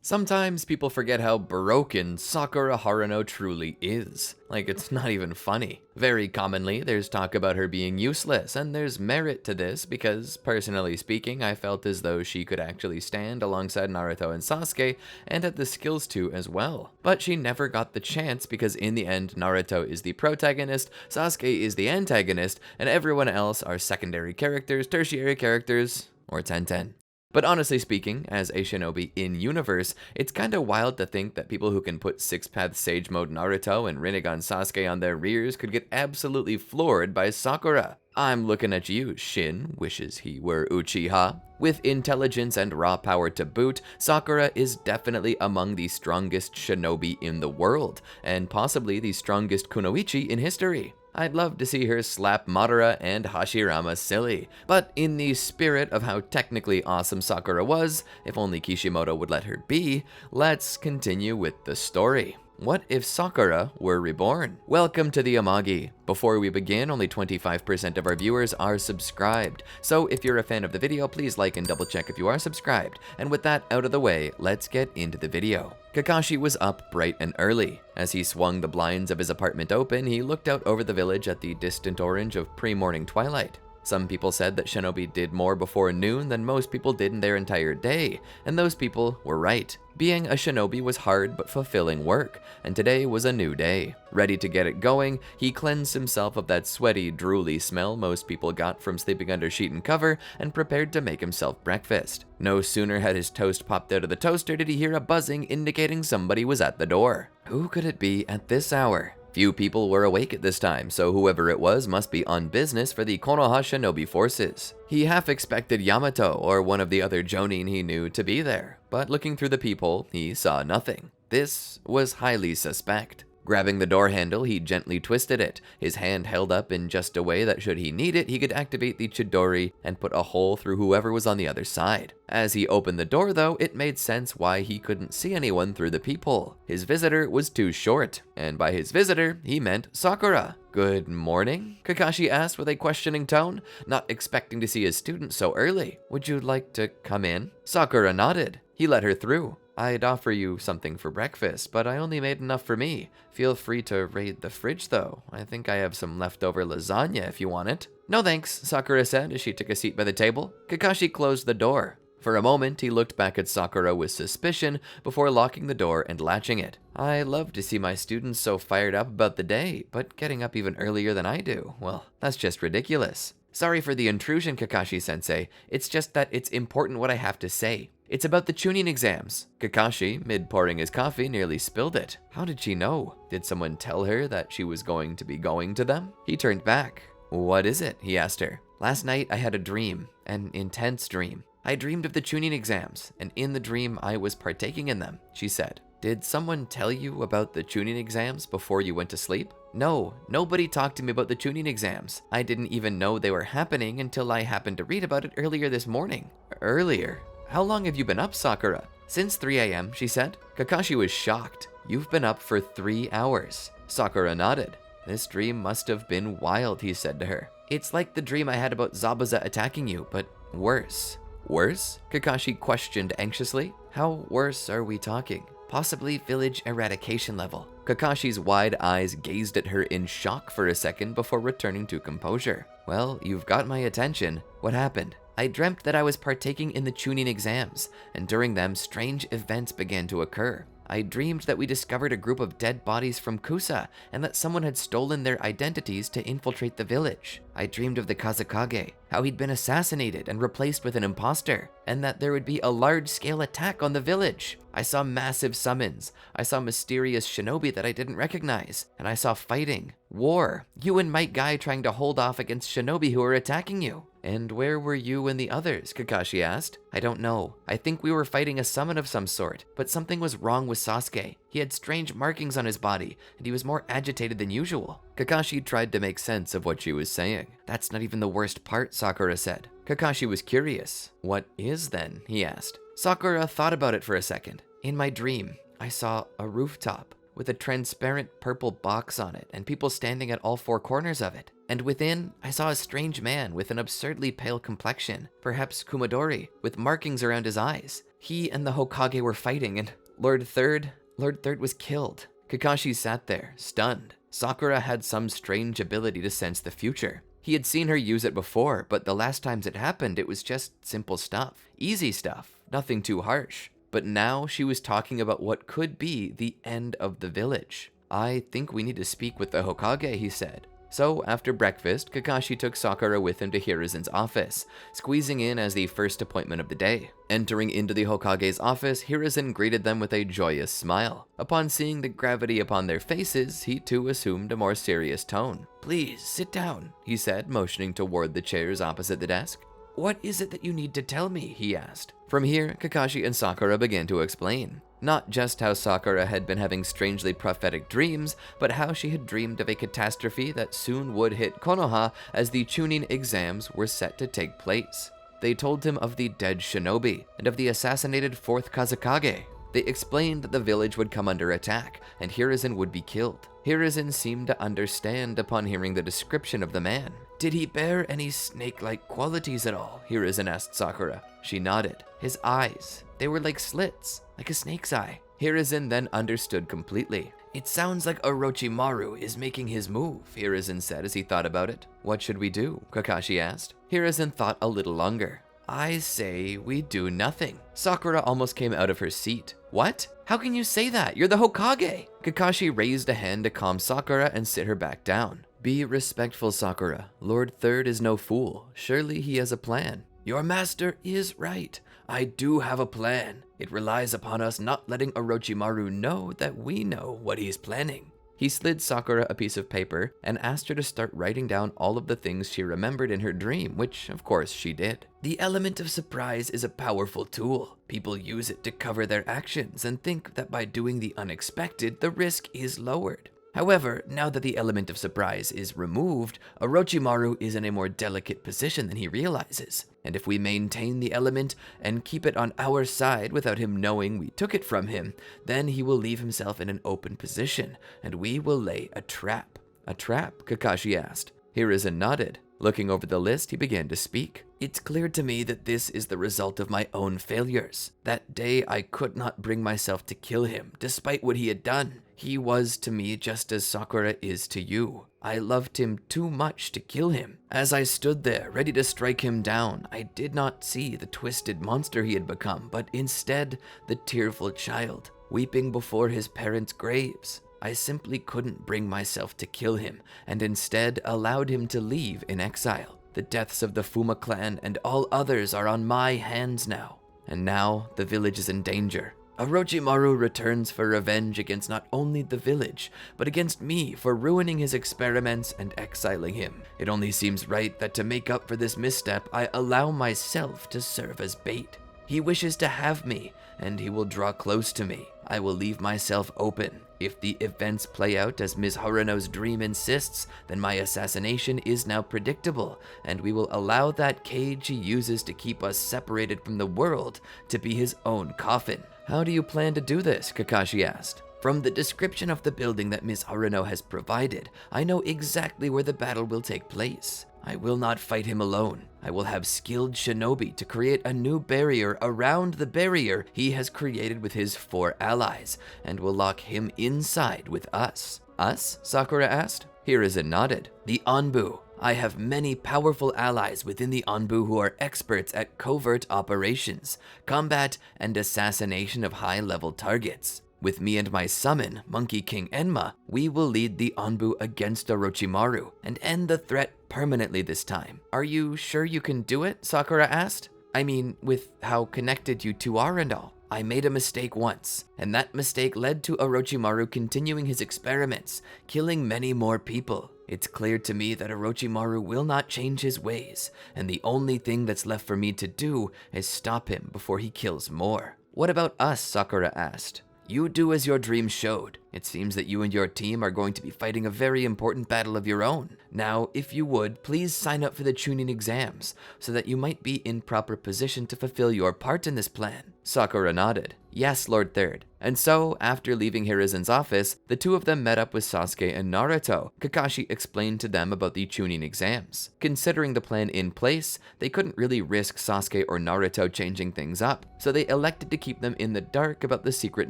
Sometimes people forget how broken Sakura Haruno truly is. Like, it's not even funny. Very commonly, there's talk about her being useless, and there's merit to this because, personally speaking, I felt as though she could actually stand alongside Naruto and Sasuke, and had the skills to as well. But she never got the chance because in the end, Naruto is the protagonist, Sasuke is the antagonist, and everyone else are secondary characters, tertiary characters, or Tenten. But honestly speaking, as a shinobi in-universe, it's kinda wild to think that people who can put Six-Path Sage Mode Naruto and Rinnegan Sasuke on their rears could get absolutely floored by Sakura. I'm looking at you, Shin wishes he were Uchiha. With intelligence and raw power to boot, Sakura is definitely among the strongest shinobi in the world, and possibly the strongest kunoichi in history. I'd love to see her slap Madara and Hashirama silly, but in the spirit of how technically awesome Sakura was, if only Kishimoto would let her be, let's continue with the story. What if Sakura were reborn? Welcome to the Amagi. Before we begin, only 25% of our viewers are subscribed, so if you're a fan of the video, please like and double check if you are subscribed. And with that out of the way, let's get into the video. Kakashi was up bright and early. As he swung the blinds of his apartment open, he looked out over the village at the distant orange of pre-morning twilight. Some people said that shinobi did more before noon than most people did in their entire day, and those people were right. Being a shinobi was hard but fulfilling work, and today was a new day. Ready to get it going, he cleansed himself of that sweaty, drooly smell most people got from sleeping under sheet and cover, and prepared to make himself breakfast. No sooner had his toast popped out of the toaster did he hear a buzzing indicating somebody was at the door. Who could it be at this hour? Few people were awake at this time, so whoever it was must be on business for the Konoha shinobi forces. He half expected Yamato or one of the other jonin he knew to be there, but looking through the peephole, he saw nothing. This was highly suspect. Grabbing the door handle, he gently twisted it, his hand held up in just a way that should he need it, he could activate the Chidori and put a hole through whoever was on the other side. As he opened the door though, it made sense why he couldn't see anyone through the peephole. His visitor was too short, and by his visitor, he meant Sakura. "Good morning?" Kakashi asked with a questioning tone, not expecting to see his student so early. "Would you like to come in?" Sakura nodded. He let her through. "I'd offer you something for breakfast, but I only made enough for me. Feel free to raid the fridge though. I think I have some leftover lasagna if you want it." "No thanks," Sakura said as she took a seat by the table. Kakashi closed the door. For a moment, he looked back at Sakura with suspicion before locking the door and latching it. "I love to see my students so fired up about the day, but getting up even earlier than I do, well, that's just ridiculous." "Sorry for the intrusion, Kakashi-sensei. It's just that it's important what I have to say. It's about the Chunin exams." Kakashi, mid-pouring his coffee, nearly spilled it. How did she know? Did someone tell her that she was going to be going to them? He turned back. "What is it?" he asked her. "Last night I had a dream, an intense dream. I dreamed of the Chunin exams, and in the dream I was partaking in them," she said. "Did someone tell you about the Chunin exams before you went to sleep?" "No, nobody talked to me about the Chunin exams. I didn't even know they were happening until I happened to read about it earlier this morning." "Earlier? How long have you been up, Sakura?" "Since 3 a.m., she said. Kakashi was shocked. "You've been up for 3 hours. Sakura nodded. "This dream must have been wild," he said to her. "It's like the dream I had about Zabuza attacking you, but worse." "Worse?" Kakashi questioned anxiously. "How worse are we talking?" "Possibly village eradication level." Kakashi's wide eyes gazed at her in shock for a second before returning to composure. "Well, you've got my attention. What happened?" "I dreamt that I was partaking in the Chunin exams, and during them, strange events began to occur. I dreamed that we discovered a group of dead bodies from Kusa, and that someone had stolen their identities to infiltrate the village. I dreamed of the Kazekage, how he'd been assassinated and replaced with an imposter, and that there would be a large-scale attack on the village. I saw massive summons. I saw mysterious shinobi that I didn't recognize, and I saw fighting, war, you and Might Guy trying to hold off against shinobi who were attacking you." "And where were you and the others?" Kakashi asked. "I don't know. I think we were fighting a summon of some sort, but something was wrong with Sasuke. He had strange markings on his body, and he was more agitated than usual." Kakashi tried to make sense of what she was saying. "That's not even the worst part," Sakura said. Kakashi was curious. "What is then?" he asked. Sakura thought about it for a second. "In my dream, I saw a rooftop with a transparent purple box on it and people standing at all 4 corners of it. And within, I saw a strange man with an absurdly pale complexion, perhaps Kumadori, with markings around his eyes. He and the Hokage were fighting, and Lord Third was killed. Kakashi sat there, stunned. Sakura had some strange ability to sense the future. He had seen her use it before, but the last times it happened, it was just simple stuff. Easy stuff, nothing too harsh. But now she was talking about what could be the end of the village. I think we need to speak with the Hokage, he said. So, after breakfast, Kakashi took Sakura with him to Hiruzen's office, squeezing in as the first appointment of the day. Entering into the Hokage's office, Hiruzen greeted them with a joyous smile. Upon seeing the gravity upon their faces, he too assumed a more serious tone. "Please, sit down," he said, motioning toward the chairs opposite the desk. "What is it that you need to tell me?" he asked. From here, Kakashi and Sakura began to explain. Not just how Sakura had been having strangely prophetic dreams, but how she had dreamed of a catastrophe that soon would hit Konoha as the Chunin exams were set to take place. They told him of the dead Shinobi and of the assassinated 4th Kazekage. They explained that the village would come under attack and Hiruzen would be killed. Hiruzen seemed to understand upon hearing the description of the man. "Did he bear any snake-like qualities at all?" Hiruzen asked Sakura. She nodded. "His eyes, they were like slits, like a snake's eye." Hiruzen then understood completely. "It sounds like Orochimaru is making his move," Hiruzen said as he thought about it. "What should we do?" Kakashi asked. Hiruzen thought a little longer. "I say we do nothing." Sakura almost came out of her seat. "What? How can you say that? You're the Hokage!" Kakashi raised a hand to calm Sakura and sit her back down. "Be respectful, Sakura. Lord Third is no fool. Surely he has a plan." "Your master is right. I do have a plan. It relies upon us not letting Orochimaru know that we know what he's planning." He slid Sakura a piece of paper and asked her to start writing down all of the things she remembered in her dream, which of course she did. "The element of surprise is a powerful tool. People use it to cover their actions and think that by doing the unexpected, the risk is lowered. However, now that the element of surprise is removed, Orochimaru is in a more delicate position than he realizes. And if we maintain the element and keep it on our side without him knowing we took it from him, then he will leave himself in an open position, and we will lay a trap." "A trap?" Kakashi asked. Hiruzen nodded. Looking over the list, he began to speak. "It's clear to me that this is the result of my own failures. That day I could not bring myself to kill him, despite what he had done. He was to me just as Sakura is to you. I loved him too much to kill him. As I stood there, ready to strike him down, I did not see the twisted monster he had become, but instead the tearful child, weeping before his parents' graves. I simply couldn't bring myself to kill him, and instead allowed him to leave in exile. The deaths of the Fuma clan and all others are on my hands now. And now the village is in danger. Orochimaru returns for revenge against not only the village, but against me for ruining his experiments and exiling him. It only seems right that to make up for this misstep, I allow myself to serve as bait. He wishes to have me, and he will draw close to me. I will leave myself open. If the events play out as Ms. Haruno's dream insists, then my assassination is now predictable, and we will allow that cage he uses to keep us separated from the world to be his own coffin." "How do you plan to do this?" Kakashi asked. "From the description of the building that Ms. Haruno has provided, I know exactly where the battle will take place. I will not fight him alone. I will have skilled shinobi to create a new barrier around the barrier he has created with his 4 allies, and will lock him inside with us." "Us?" Sakura asked. Hiruzen nodded. "The Anbu. I have many powerful allies within the Anbu who are experts at covert operations, combat, and assassination of high-level targets. With me and my summon, Monkey King Enma, we will lead the Anbu against Orochimaru and end the threat permanently this time." "Are you sure you can do it?" Sakura asked. "I mean, with how connected you two are and all." "I made a mistake once, and that mistake led to Orochimaru continuing his experiments, killing many more people. It's clear to me that Orochimaru will not change his ways, and the only thing that's left for me to do is stop him before he kills more." "What about us?" Sakura asked. "You do as your dream showed. It seems that you and your team are going to be fighting a very important battle of your own. Now, if you would, please sign up for the Chunin exams, so that you might be in proper position to fulfill your part in this plan." Sakura nodded. Yes, Lord Third. And so, after leaving Hiruzen's office, the two of them met up with Sasuke and Naruto. Kakashi explained to them about the Chunin exams. Considering the plan in place, they couldn't really risk Sasuke or Naruto changing things up, so they elected to keep them in the dark about the secret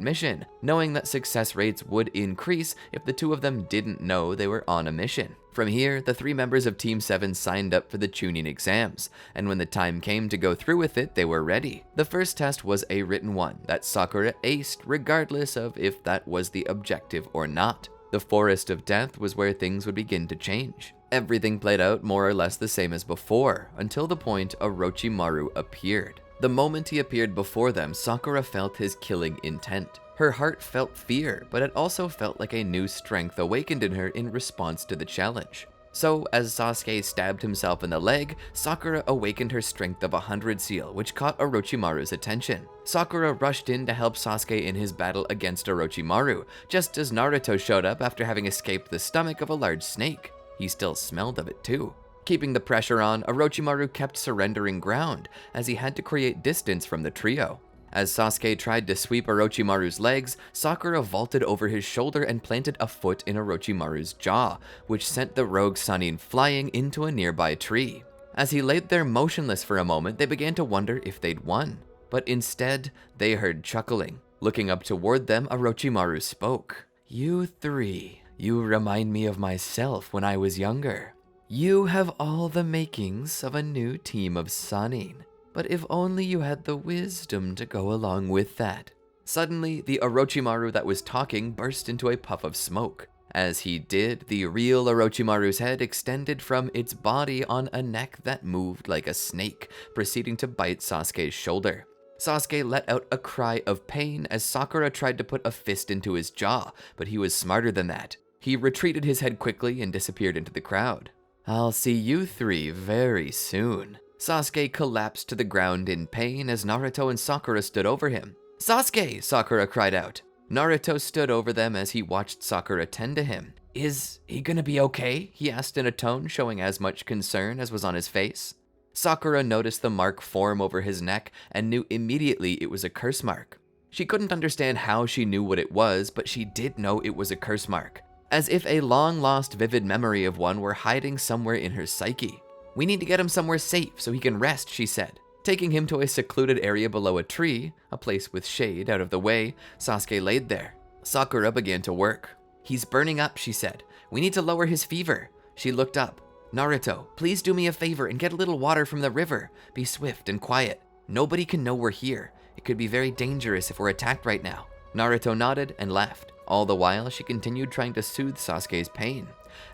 mission, knowing that success rates would increase if the two of them didn't know they were on a mission. From here, the three members of Team 7 signed up for the Chunin exams, and when the time came to go through with it, they were ready. The first test was a written one that Sakura aced regardless of if that was the objective or not. The Forest of Death was where things would begin to change. Everything played out more or less the same as before, until the point Orochimaru appeared. The moment he appeared before them, Sakura felt his killing intent. Her heart felt fear, but it also felt like a new strength awakened in her in response to the challenge. So, as Sasuke stabbed himself in the leg, Sakura awakened her strength of 100 seal, which caught Orochimaru's attention. Sakura rushed in to help Sasuke in his battle against Orochimaru, just as Naruto showed up after having escaped the stomach of a large snake. He still smelled of it too. Keeping the pressure on, Orochimaru kept surrendering ground, as he had to create distance from the trio. As Sasuke tried to sweep Orochimaru's legs, Sakura vaulted over his shoulder and planted a foot in Orochimaru's jaw, which sent the rogue Sannin flying into a nearby tree. As he laid there motionless for a moment, they began to wonder if they'd won. But instead, they heard chuckling. Looking up toward them, Orochimaru spoke. "You three, you remind me of myself when I was younger. You have all the makings of a new team of Sannin. But if only you had the wisdom to go along with that." Suddenly, the Orochimaru that was talking burst into a puff of smoke. As he did, the real Orochimaru's head extended from its body on a neck that moved like a snake, proceeding to bite Sasuke's shoulder. Sasuke let out a cry of pain as Sakura tried to put a fist into his jaw, but he was smarter than that. He retreated his head quickly and disappeared into the crowd. "I'll see you three very soon." Sasuke collapsed to the ground in pain as Naruto and Sakura stood over him. "Sasuke!" Sakura cried out. Naruto stood over them as he watched Sakura tend to him. "Is he gonna be okay?" he asked in a tone showing as much concern as was on his face. Sakura noticed the mark form over his neck and knew immediately it was a curse mark. She couldn't understand how she knew what it was, but she did know it was a curse mark, as if a long-lost vivid memory of one were hiding somewhere in her psyche. "We need to get him somewhere safe so he can rest," she said. Taking him to a secluded area below a tree, a place with shade out of the way, Sasuke laid there. Sakura began to work. "He's burning up," she said. "We need to lower his fever." She looked up. "Naruto, please do me a favor and get a little water from the river. Be swift and quiet. Nobody can know we're here. It could be very dangerous if we're attacked right now." Naruto nodded and left. All the while, she continued trying to soothe Sasuke's pain.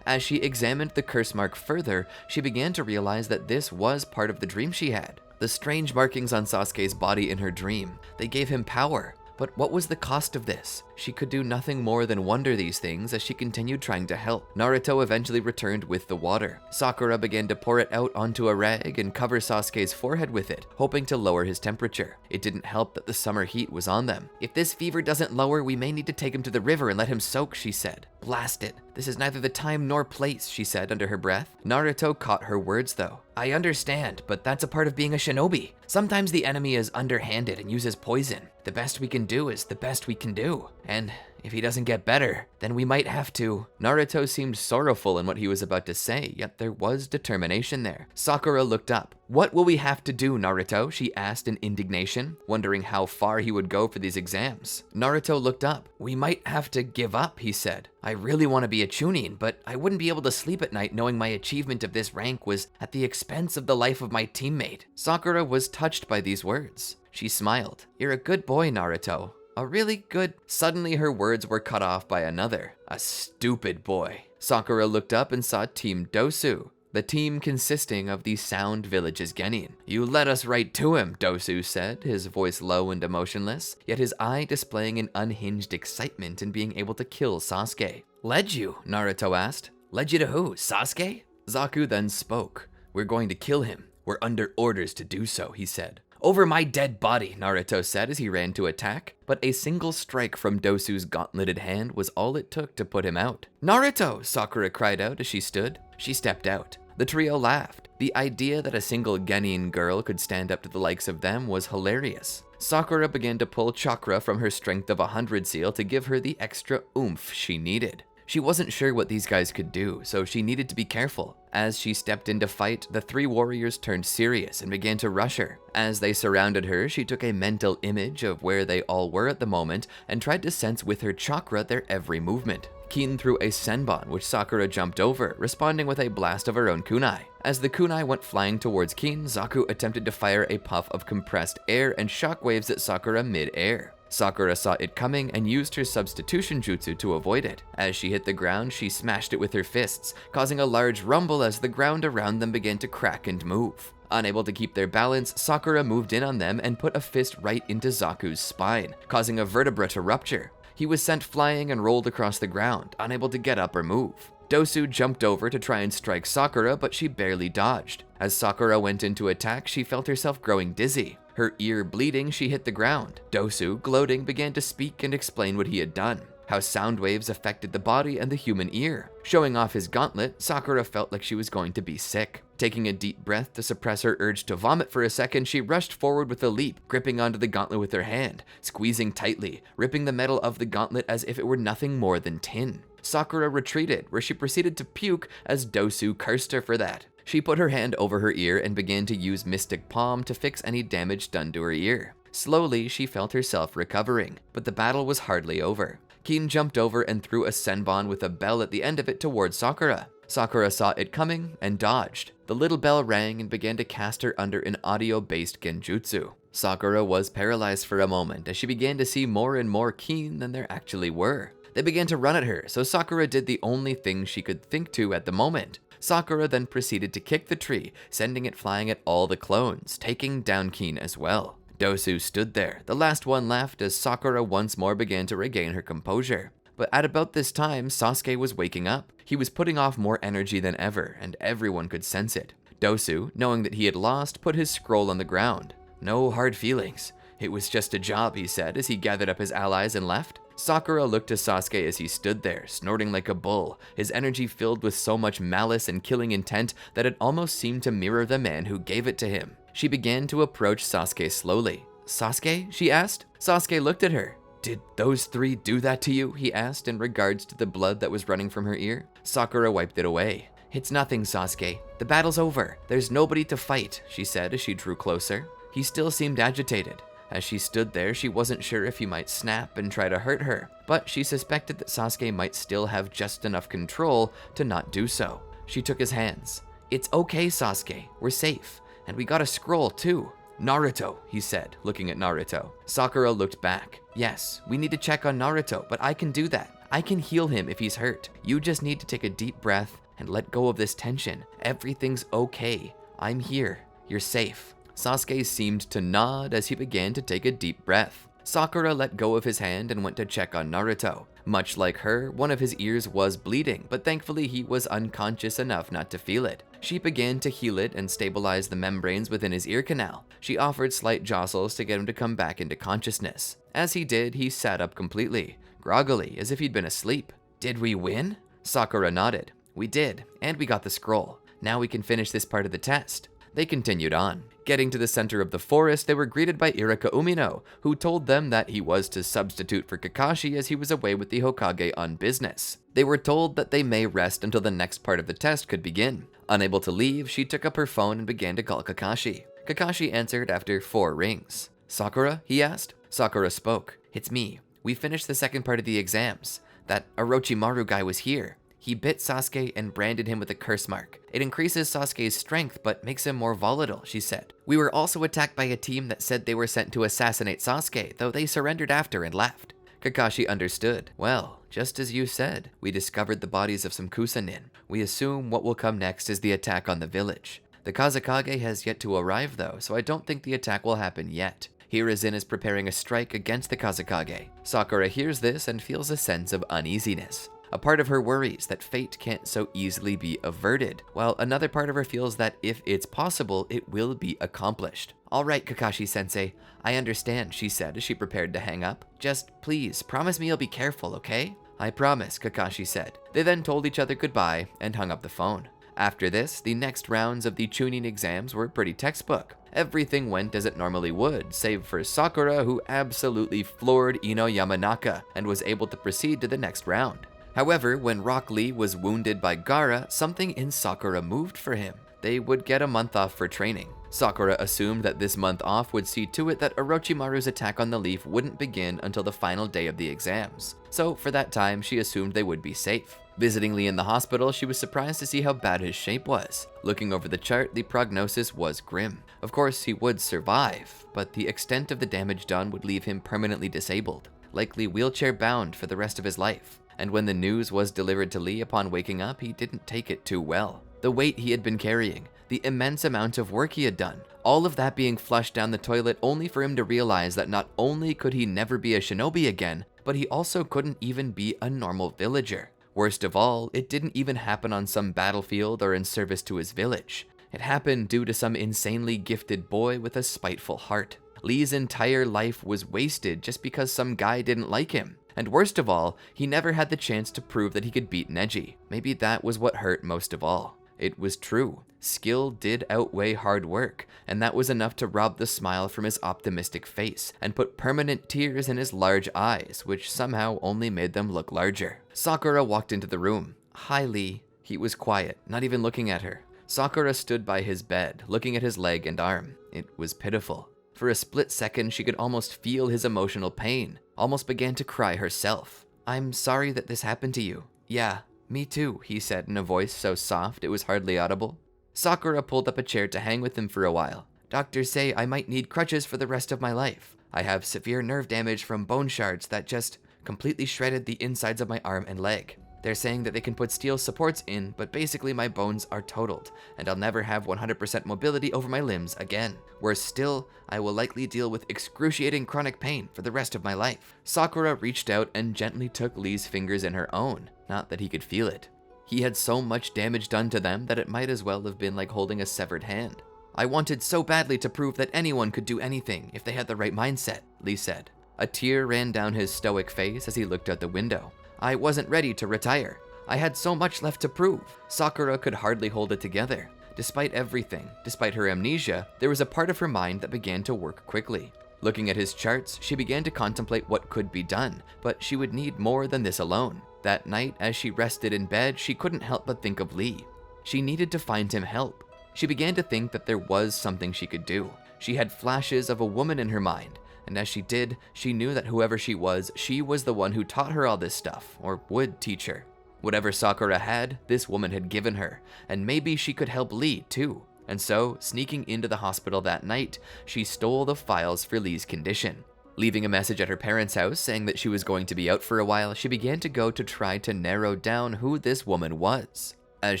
As she examined the curse mark further, she began to realize that this was part of the dream she had. The strange markings on Sasuke's body in her dream, they gave him power. But what was the cost of this? She could do nothing more than wonder these things as she continued trying to help. Naruto eventually returned with the water. Sakura began to pour it out onto a rag and cover Sasuke's forehead with it, hoping to lower his temperature. It didn't help that the summer heat was on them. "If this fever doesn't lower, we may need to take him to the river and let him soak," she said. "Blast it. This is neither the time nor place," she said under her breath. Naruto caught her words though. "I understand, but that's a part of being a shinobi. Sometimes the enemy is underhanded and uses poison. The best we can do is the best we can do. And if he doesn't get better, then we might have to." Naruto seemed sorrowful in what he was about to say, yet there was determination there. Sakura looked up. "What will we have to do, Naruto?" she asked in indignation, wondering how far he would go for these exams. Naruto looked up. "We might have to give up," he said. "I really want to be a Chunin, but I wouldn't be able to sleep at night knowing my achievement of this rank was at the expense of the life of my teammate." Sakura was touched by these words. She smiled. "You're a good boy, Naruto. A really good..." Suddenly her words were cut off by another. "A stupid boy." Sakura looked up and saw Team Dosu, the team consisting of the Sound Village's Genin. "You led us right to him," Dosu said, his voice low and emotionless, yet his eye displaying an unhinged excitement in being able to kill Sasuke. "Led you?" Naruto asked. "Led you to who? Sasuke?" Zaku then spoke. "We're going to kill him. We're under orders to do so," he said. "Over my dead body," Naruto said as he ran to attack, but a single strike from Dosu's gauntleted hand was all it took to put him out. "Naruto!" Sakura cried out as she stood. She stepped out. The trio laughed. The idea that a single genin girl could stand up to the likes of them was hilarious. Sakura began to pull chakra from her strength of 100 seal to give her the extra oomph she needed. She wasn't sure what these guys could do, so she needed to be careful. As she stepped in to fight, the three warriors turned serious and began to rush her. As they surrounded her, she took a mental image of where they all were at the moment and tried to sense with her chakra their every movement. Kin threw a senbon, which Sakura jumped over, responding with a blast of her own kunai. As the kunai went flying towards Kin, Zaku attempted to fire a puff of compressed air and shockwaves at Sakura mid-air. Sakura saw it coming and used her substitution jutsu to avoid it. As she hit the ground, she smashed it with her fists, causing a large rumble as the ground around them began to crack and move. Unable to keep their balance, Sakura moved in on them and put a fist right into Zaku's spine, causing a vertebra to rupture. He was sent flying and rolled across the ground, unable to get up or move. Dosu jumped over to try and strike Sakura, but she barely dodged. As Sakura went into attack, she felt herself growing dizzy. Her ear bleeding, she hit the ground. Dosu, gloating, began to speak and explain what he had done, how sound waves affected the body and the human ear. Showing off his gauntlet, Sakura felt like she was going to be sick. Taking a deep breath to suppress her urge to vomit for a second, she rushed forward with a leap, gripping onto the gauntlet with her hand, squeezing tightly, ripping the metal of the gauntlet as if it were nothing more than tin. Sakura retreated, where she proceeded to puke as Dosu cursed her for that. She put her hand over her ear and began to use Mystic Palm to fix any damage done to her ear. Slowly, she felt herself recovering, but the battle was hardly over. Kin jumped over and threw a senbon with a bell at the end of it towards Sakura. Sakura saw it coming and dodged. The little bell rang and began to cast her under an audio-based genjutsu. Sakura was paralyzed for a moment as she began to see more and more Kin than there actually were. They began to run at her, so Sakura did the only thing she could think to at the moment. Sakura then proceeded to kick the tree, sending it flying at all the clones, taking down Kin as well. Dosu stood there, the last one left, as Sakura once more began to regain her composure. But at about this time, Sasuke was waking up. He was putting off more energy than ever, and everyone could sense it. Dosu, knowing that he had lost, put his scroll on the ground. No hard feelings. It was just a job, he said, as he gathered up his allies and left. Sakura looked to Sasuke as he stood there, snorting like a bull, his energy filled with so much malice and killing intent that it almost seemed to mirror the man who gave it to him. She began to approach Sasuke slowly. "Sasuke?" she asked. Sasuke looked at her. "Did those three do that to you?" he asked in regards to the blood that was running from her ear. Sakura wiped it away. "It's nothing, Sasuke. The battle's over. There's nobody to fight," she said as she drew closer. He still seemed agitated. As she stood there, she wasn't sure if he might snap and try to hurt her, but she suspected that Sasuke might still have just enough control to not do so. She took his hands. "It's okay, Sasuke. We're safe. And we got a scroll, too." "Naruto," he said, looking at Naruto. Sakura looked back. "Yes, we need to check on Naruto, but I can do that. I can heal him if he's hurt. You just need to take a deep breath and let go of this tension. Everything's okay. I'm here. You're safe." Sasuke seemed to nod as he began to take a deep breath. Sakura let go of his hand and went to check on Naruto. Much like her, one of his ears was bleeding, but thankfully he was unconscious enough not to feel it. She began to heal it and stabilize the membranes within his ear canal. She offered slight jostles to get him to come back into consciousness. As he did, he sat up completely, groggily, as if he'd been asleep. "Did we win?" Sakura nodded. "We did, and we got the scroll. Now we can finish this part of the test." They continued on. Getting to the center of the forest, they were greeted by Irika Umino, who told them that he was to substitute for Kakashi as he was away with the Hokage on business. They were told that they may rest until the next part of the test could begin. Unable to leave, she took up her phone and began to call Kakashi. Kakashi answered after 4 rings. "Sakura?" he asked. Sakura spoke. "It's me. We finished the second part of the exams. That Orochimaru guy was here. He bit Sasuke and branded him with a curse mark. It increases Sasuke's strength, but makes him more volatile," she said. "We were also attacked by a team that said they were sent to assassinate Sasuke, though they surrendered after and left." Kakashi understood. "Well, just as you said, we discovered the bodies of some Kusanin. We assume what will come next is the attack on the village. The Kazekage has yet to arrive though, so I don't think the attack will happen yet. Hiruzen is preparing a strike against the Kazekage." Sakura hears this and feels a sense of uneasiness. A part of her worries that fate can't so easily be averted, while another part of her feels that if it's possible, it will be accomplished. "All right, Kakashi-sensei, I understand," she said as she prepared to hang up. "Just please, promise me you'll be careful, okay?" "I promise," Kakashi said. They then told each other goodbye and hung up the phone. After this, the next rounds of the Chunin exams were pretty textbook. Everything went as it normally would, save for Sakura, who absolutely floored Ino Yamanaka and was able to proceed to the next round. However, when Rock Lee was wounded by Gaara, something in Sakura moved for him. They would get a month off for training. Sakura assumed that this month off would see to it that Orochimaru's attack on the leaf wouldn't begin until the final day of the exams. So for that time, she assumed they would be safe. Visiting Lee in the hospital, she was surprised to see how bad his shape was. Looking over the chart, the prognosis was grim. Of course, he would survive, but the extent of the damage done would leave him permanently disabled, likely wheelchair-bound for the rest of his life. And when the news was delivered to Lee upon waking up, he didn't take it too well. The weight he had been carrying, the immense amount of work he had done, all of that being flushed down the toilet only for him to realize that not only could he never be a shinobi again, but he also couldn't even be a normal villager. Worst of all, it didn't even happen on some battlefield or in service to his village. It happened due to some insanely gifted boy with a spiteful heart. Lee's entire life was wasted just because some guy didn't like him. And worst of all, he never had the chance to prove that he could beat Neji. Maybe that was what hurt most of all. It was true. Skill did outweigh hard work, and that was enough to rob the smile from his optimistic face and put permanent tears in his large eyes, which somehow only made them look larger. Sakura walked into the room. "Hi, Lee." He was quiet, not even looking at her. Sakura stood by his bed, looking at his leg and arm. It was pitiful. For a split second, she could almost feel his emotional pain, almost began to cry herself. "I'm sorry that this happened to you." "Yeah, me too," he said in a voice so soft it was hardly audible. Sakura pulled up a chair to hang with him for a while. "Doctors say I might need crutches for the rest of my life. I have severe nerve damage from bone shards that just completely shredded the insides of my arm and leg. They're saying that they can put steel supports in, but basically my bones are totaled, and I'll never have 100% mobility over my limbs again. Worse still, I will likely deal with excruciating chronic pain for the rest of my life." Sakura reached out and gently took Lee's fingers in her own, not that he could feel it. He had so much damage done to them that it might as well have been like holding a severed hand. "I wanted so badly to prove that anyone could do anything if they had the right mindset," Lee said. A tear ran down his stoic face as he looked out the window. "I wasn't ready to retire. I had so much left to prove." Sakura could hardly hold it together. Despite everything, despite her amnesia, there was a part of her mind that began to work quickly. Looking at his charts, she began to contemplate what could be done, but she would need more than this alone. That night, as she rested in bed, she couldn't help but think of Lee. She needed to find him help. She began to think that there was something she could do. She had flashes of a woman in her mind, and as she did, she knew that whoever she was the one who taught her all this stuff, or would teach her. Whatever Sakura had, this woman had given her, and maybe she could help Lee too. And so, sneaking into the hospital that night, she stole the files for Lee's condition. Leaving a message at her parents' house saying that she was going to be out for a while, she began to go to try to narrow down who this woman was. As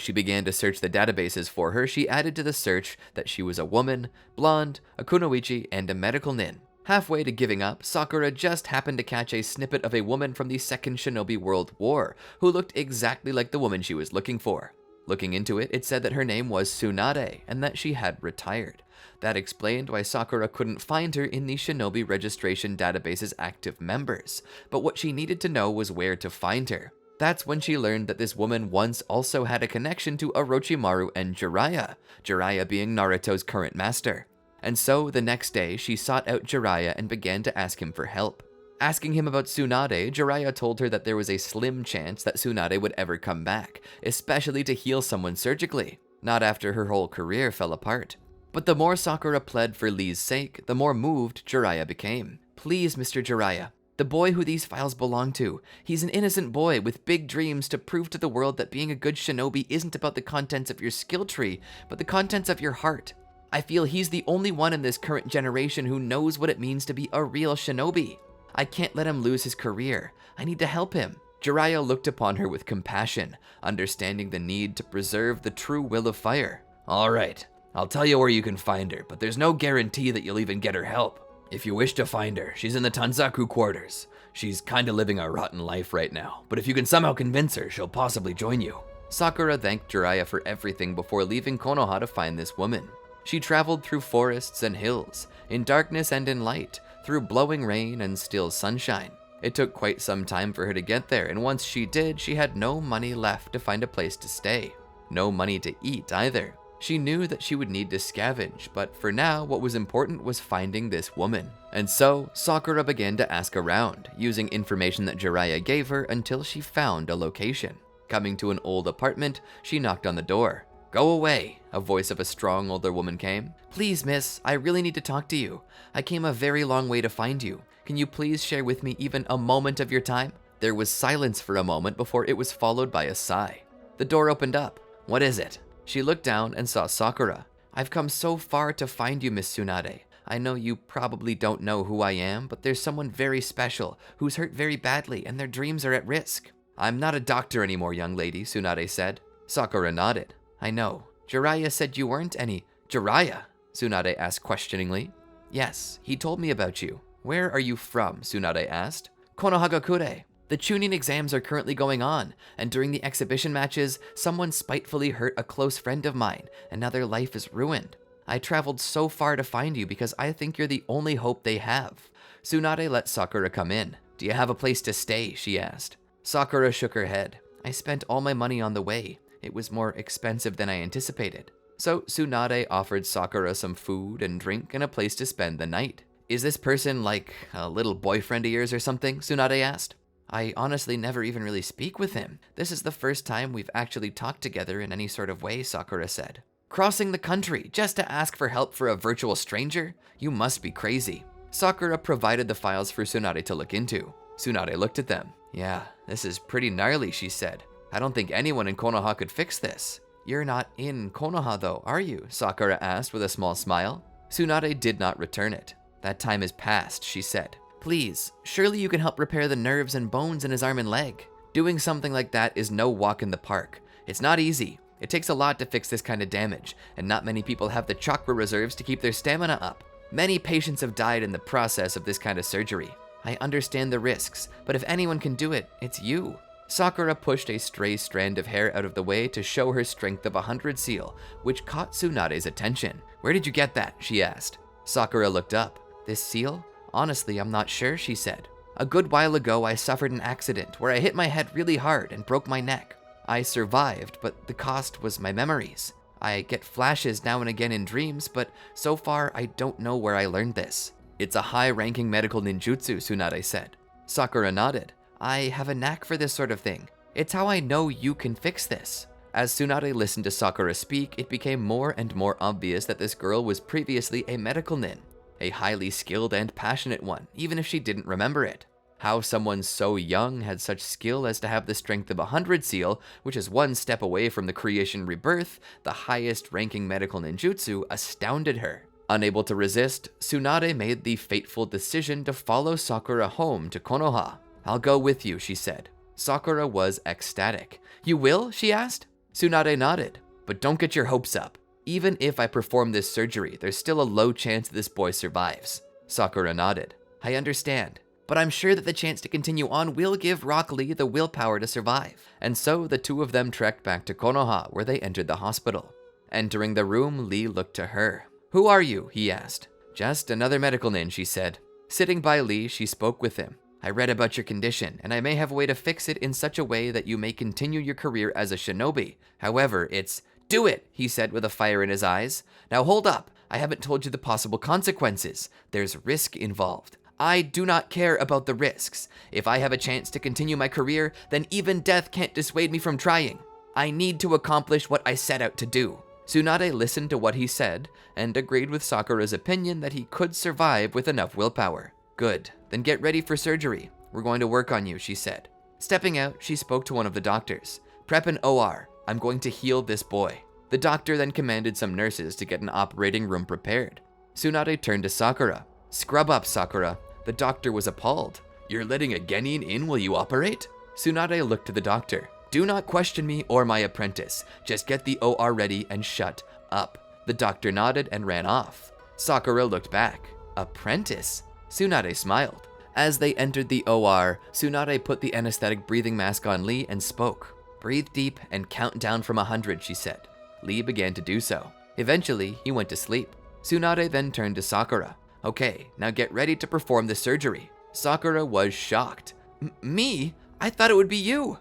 she began to search the databases for her, she added to the search that she was a woman, blonde, a kunoichi, and a medical nin. Halfway to giving up, Sakura just happened to catch a snippet of a woman from the Second Shinobi World War, who looked exactly like the woman she was looking for. Looking into it, it said that her name was Tsunade, and that she had retired. That explained why Sakura couldn't find her in the Shinobi registration database's active members, but what she needed to know was where to find her. That's when she learned that this woman once also had a connection to Orochimaru and Jiraiya being Naruto's current master. And so, the next day, she sought out Jiraiya and began to ask him for help. Asking him about Tsunade, Jiraiya told her that there was a slim chance that Tsunade would ever come back, especially to heal someone surgically, not after her whole career fell apart. But the more Sakura pled for Lee's sake, the more moved Jiraiya became. "Please, Mr. Jiraiya, the boy who these files belong to, he's an innocent boy with big dreams to prove to the world that being a good shinobi isn't about the contents of your skill tree, but the contents of your heart. I feel he's the only one in this current generation who knows what it means to be a real shinobi. I can't let him lose his career. I need to help him." Jiraiya looked upon her with compassion, understanding the need to preserve the true will of fire. "All right, I'll tell you where you can find her, but there's no guarantee that you'll even get her help. If you wish to find her, she's in the Tanzaku quarters. She's kinda living a rotten life right now, but if you can somehow convince her, she'll possibly join you." Sakura thanked Jiraiya for everything before leaving Konoha to find this woman. She traveled through forests and hills, in darkness and in light, through blowing rain and still sunshine. It took quite some time for her to get there, and once she did, she had no money left to find a place to stay. no money to eat either. She knew that she would need to scavenge, but for now, what was important was finding this woman. And so, Sakura began to ask around, using information that Jiraiya gave her until she found a location. Coming to an old apartment, she knocked on the door. "Go away," a voice of a strong older woman came. "Please, miss, I really need to talk to you. I came a very long way to find you. Can you please share with me even a moment of your time?" There was silence for a moment before it was followed by a sigh. The door opened up. "What is it?" She looked down and saw Sakura. "I've come so far to find you, Miss Tsunade. I know you probably don't know who I am, but there's someone very special who's hurt very badly and their dreams are at risk." "I'm not a doctor anymore, young lady," Tsunade said. Sakura nodded. "I know. Jiraiya said you weren't any." "Jiraiya?" Tsunade asked questioningly. "Yes, he told me about you." "Where are you from?" Tsunade asked. "Konohagakure. The Chunin exams are currently going on, and during the exhibition matches, someone spitefully hurt a close friend of mine, and now their life is ruined. I traveled so far to find you because I think you're the only hope they have." Tsunade let Sakura come in. "Do you have a place to stay?" she asked. Sakura shook her head. "I spent all my money on the way. It was more expensive than I anticipated." So Tsunade offered Sakura some food and drink and a place to spend the night. "Is this person like a little boyfriend of yours or something?" Tsunade asked. "I honestly never even really speak with him. This is the first time we've actually talked together in any sort of way," Sakura said. "Crossing the country just to ask for help for a virtual stranger? You must be crazy." Sakura provided the files for Tsunade to look into. Tsunade looked at them. "Yeah, this is pretty gnarly," she said. "I don't think anyone in Konoha could fix this." "You're not in Konoha though, are you?" Sakura asked with a small smile. Tsunade did not return it. "That time is past," she said. "Please, surely you can help repair the nerves and bones in his arm and leg. Doing something like that is no walk in the park. It's not easy. It takes a lot to fix this kind of damage, and not many people have the chakra reserves to keep their stamina up. Many patients have died in the process of this kind of surgery. I understand the risks, but if anyone can do it, it's you." Sakura pushed a stray strand of hair out of the way to show her strength of 100 seal, which caught Tsunade's attention. "Where did you get that?" she asked. Sakura looked up. "This seal? Honestly, I'm not sure," she said. "A good while ago, I suffered an accident where I hit my head really hard and broke my neck. I survived, but the cost was my memories. I get flashes now and again in dreams, but so far, I don't know where I learned this." "It's a high-ranking medical ninjutsu," Tsunade said. Sakura nodded. "I have a knack for this sort of thing. It's how I know you can fix this." As Tsunade listened to Sakura speak, it became more and more obvious that this girl was previously a medical nin. A highly skilled and passionate one, even if she didn't remember it. How someone so young had such skill as to have the strength of 100 seal, which is one step away from the creation rebirth, the highest ranking medical ninjutsu, astounded her. Unable to resist, Tsunade made the fateful decision to follow Sakura home to Konoha. "I'll go with you," she said. Sakura was ecstatic. "You will?" she asked. Tsunade nodded. "But don't get your hopes up. Even if I perform this surgery, there's still a low chance this boy survives." Sakura nodded. "I understand, but I'm sure that the chance to continue on will give Rock Lee the willpower to survive." And so the two of them trekked back to Konoha, where they entered the hospital. Entering the room, Lee looked to her. "Who are you?" he asked. "Just another medical nin," she said. Sitting by Lee, she spoke with him. "I read about your condition, and I may have a way to fix it in such a way that you may continue your career as a shinobi. However, it's..." "Do it," he said with a fire in his eyes. "Now hold up, I haven't told you the possible consequences. There's risk involved. I do not care about the risks. If I have a chance to continue my career, then even death can't dissuade me from trying. I need to accomplish what I set out to do." Tsunade listened to what he said, and agreed with Sakura's opinion that he could survive with enough willpower. "Good, then get ready for surgery. We're going to work on you," she said. Stepping out, she spoke to one of the doctors. "Prep an OR. I'm going to heal this boy." The doctor then commanded some nurses to get an operating room prepared. Tsunade turned to Sakura. "Scrub up, Sakura." The doctor was appalled. "You're letting a genin in while you operate?" Tsunade looked to the doctor. "Do not question me or my apprentice. Just get the OR ready and shut up." The doctor nodded and ran off. Sakura looked back. "Apprentice?" Tsunade smiled. As they entered the OR, Tsunade put the anesthetic breathing mask on Lee and spoke. "Breathe deep and count down from 100, she said. Lee began to do so. Eventually, he went to sleep. Tsunade then turned to Sakura. "Okay, now get ready to perform the surgery." Sakura was shocked. Me? I thought it would be you."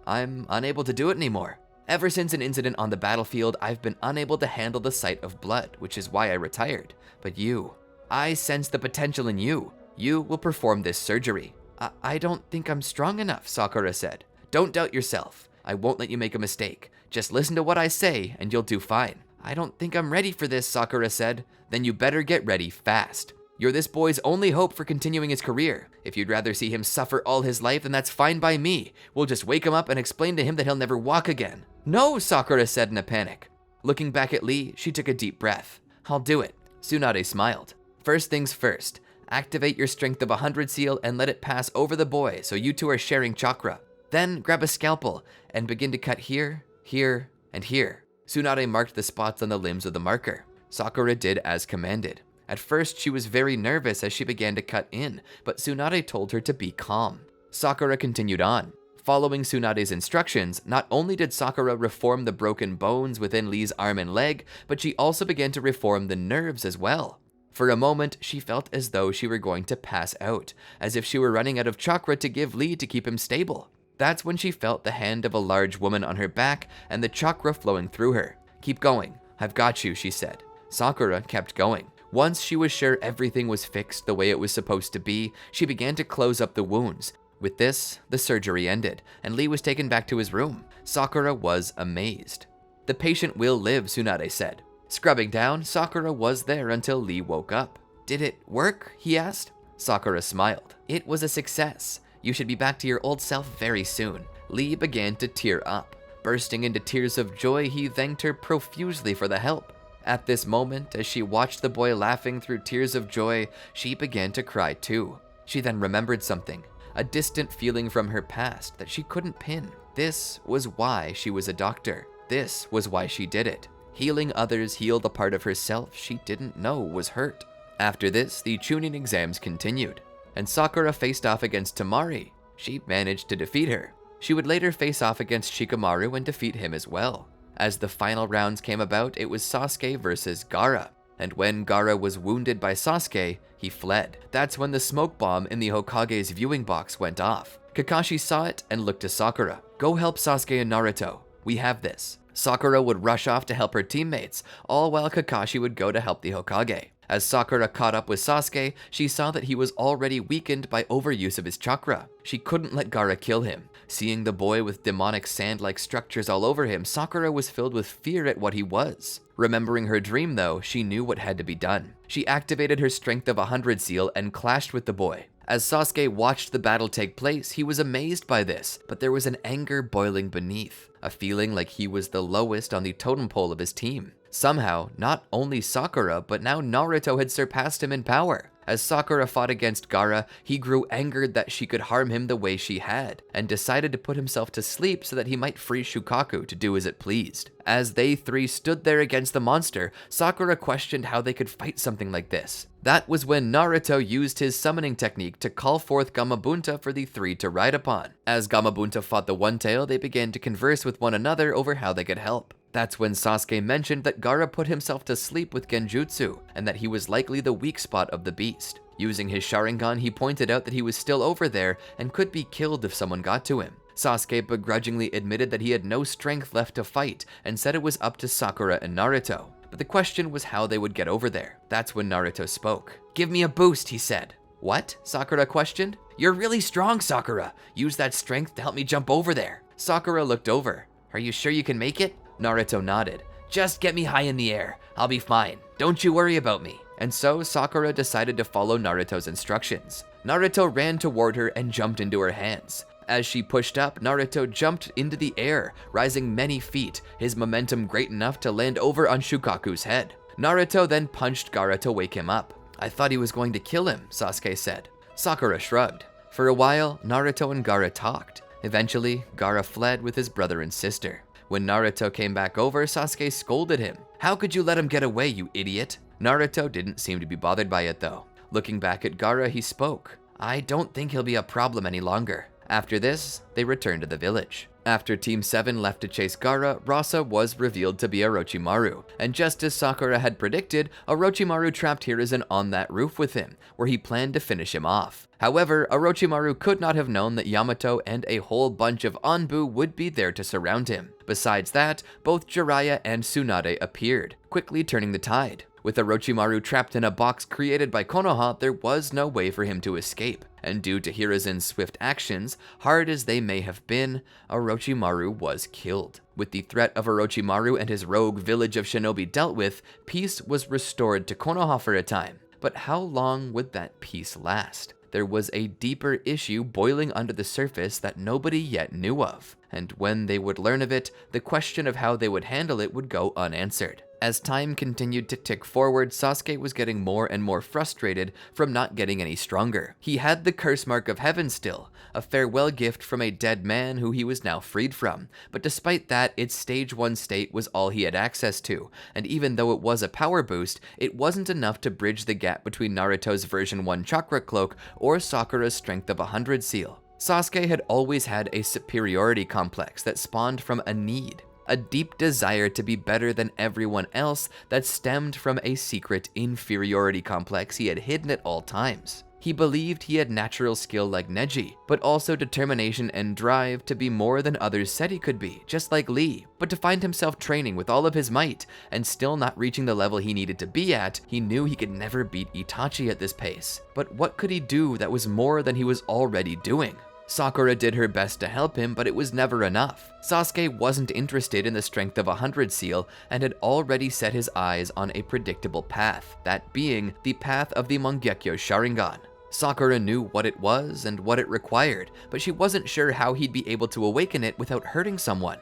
"I'm unable to do it anymore." Ever since an incident on the battlefield, I've been unable to handle the sight of blood, which is why I retired. But you, I sense the potential in you. You will perform this surgery. I don't think I'm strong enough, Sakura said. Don't doubt yourself. I won't let you make a mistake. Just listen to what I say and you'll do fine. I don't think I'm ready for this, Sakura said. Then you better get ready fast. You're this boy's only hope for continuing his career. If you'd rather see him suffer all his life, then that's fine by me. We'll just wake him up and explain to him that he'll never walk again. No, Sakura said in a panic. Looking back at Lee, she took a deep breath. I'll do it. Tsunade smiled. First things first, activate your strength of 100 seal and let it pass over the boy so you two are sharing chakra. Then grab a scalpel and begin to cut here, here, and here. Tsunade marked the spots on the limbs of the marker. Sakura did as commanded. At first, she was very nervous as she began to cut in, but Tsunade told her to be calm. Sakura continued on. Following Tsunade's instructions, not only did Sakura reform the broken bones within Lee's arm and leg, but she also began to reform the nerves as well. For a moment, she felt as though she were going to pass out, as if she were running out of chakra to give Lee to keep him stable. That's when she felt the hand of a large woman on her back and the chakra flowing through her. Keep going. I've got you, she said. Sakura kept going. Once she was sure everything was fixed the way it was supposed to be, she began to close up the wounds. With this, the surgery ended, and Lee was taken back to his room. Sakura was amazed. The patient will live, Tsunade said. Scrubbing down, Sakura was there until Lee woke up. Did it work? He asked. Sakura smiled. It was a success. You should be back to your old self very soon. Lee began to tear up. Bursting into tears of joy, he thanked her profusely for the help. At this moment, as she watched the boy laughing through tears of joy, she began to cry too. She then remembered something, a distant feeling from her past that she couldn't pin. This was why she was a doctor. This was why she did it. Healing others healed a part of herself she didn't know was hurt. After this, the Chunin exams continued, and Sakura faced off against Temari. She managed to defeat her. She would later face off against Shikamaru and defeat him as well. As the final rounds came about, it was Sasuke versus Gaara. And when Gaara was wounded by Sasuke, he fled. That's when the smoke bomb in the Hokage's viewing box went off. Kakashi saw it and looked to Sakura. Go help Sasuke and Naruto. We have this. Sakura would rush off to help her teammates, all while Kakashi would go to help the Hokage. As Sakura caught up with Sasuke, she saw that he was already weakened by overuse of his chakra. She couldn't let Gaara kill him. Seeing the boy with demonic sand-like structures all over him, Sakura was filled with fear at what he was. Remembering her dream though, she knew what had to be done. She activated her strength of 100 seal and clashed with the boy. As Sasuke watched the battle take place, he was amazed by this, but there was an anger boiling beneath, a feeling like he was the lowest on the totem pole of his team. Somehow, not only Sakura, but now Naruto had surpassed him in power. As Sakura fought against Gaara, he grew angered that she could harm him the way she had, and decided to put himself to sleep so that he might free Shukaku to do as it pleased. As they three stood there against the monster, Sakura questioned how they could fight something like this. That was when Naruto used his summoning technique to call forth Gamabunta for the three to ride upon. As Gamabunta fought the One-Tail, they began to converse with one another over how they could help. That's when Sasuke mentioned that Gaara put himself to sleep with Genjutsu, and that he was likely the weak spot of the beast. Using his Sharingan, he pointed out that he was still over there and could be killed if someone got to him. Sasuke begrudgingly admitted that he had no strength left to fight, and said it was up to Sakura and Naruto. But the question was how they would get over there. That's when Naruto spoke. "Give me a boost," he said. "What?" Sakura questioned. "You're really strong, Sakura. Use that strength to help me jump over there." Sakura looked over. "Are you sure you can make it?" Naruto nodded. "Just get me high in the air. I'll be fine. Don't you worry about me." And so Sakura decided to follow Naruto's instructions. Naruto ran toward her and jumped into her hands. As she pushed up, Naruto jumped into the air, rising many feet, his momentum great enough to land over on Shukaku's head. Naruto then punched Gaara to wake him up. "I thought he was going to kill him," Sasuke said. Sakura shrugged. For a while, Naruto and Gaara talked. Eventually, Gaara fled with his brother and sister. When Naruto came back over, Sasuke scolded him. "How could you let him get away, you idiot?" Naruto didn't seem to be bothered by it though. Looking back at Gaara, he spoke. "I don't think he'll be a problem any longer." After this, they returned to the village. After Team 7 left to chase Gaara, Rasa was revealed to be Orochimaru, and just as Sakura had predicted, Orochimaru trapped Hiruzen on that roof with him, where he planned to finish him off. However, Orochimaru could not have known that Yamato and a whole bunch of Anbu would be there to surround him. Besides that, both Jiraiya and Tsunade appeared, quickly turning the tide. With Orochimaru trapped in a box created by Konoha, there was no way for him to escape, and due to Hiruzen's swift actions, hard as they may have been, Orochimaru was killed. With the threat of Orochimaru and his rogue village of shinobi dealt with, peace was restored to Konoha for a time. But how long would that peace last? There was a deeper issue boiling under the surface that nobody yet knew of, and when they would learn of it, the question of how they would handle it would go unanswered. As time continued to tick forward, Sasuke was getting more and more frustrated from not getting any stronger. He had the curse mark of heaven still, a farewell gift from a dead man who he was now freed from, but despite that, its stage 1 state was all he had access to, and even though it was a power boost, it wasn't enough to bridge the gap between Naruto's version 1 chakra cloak or Sakura's strength of 100 seal. Sasuke had always had a superiority complex that spawned from a need. A deep desire to be better than everyone else that stemmed from a secret inferiority complex he had hidden at all times. He believed he had natural skill like Neji, but also determination and drive to be more than others said he could be, just like Lee. But to find himself training with all of his might and still not reaching the level he needed to be at, he knew he could never beat Itachi at this pace. But what could he do that was more than he was already doing? Sakura did her best to help him, but it was never enough. Sasuke wasn't interested in the strength of 100 seal and had already set his eyes on a predictable path, that being the path of the Mangekyo Sharingan. Sakura knew what it was and what it required, but she wasn't sure how he'd be able to awaken it without hurting someone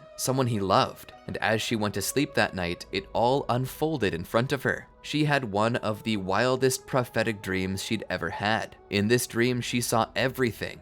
he loved. And as she went to sleep that night, it all unfolded in front of her. She had one of the wildest prophetic dreams she'd ever had. In this dream, she saw everything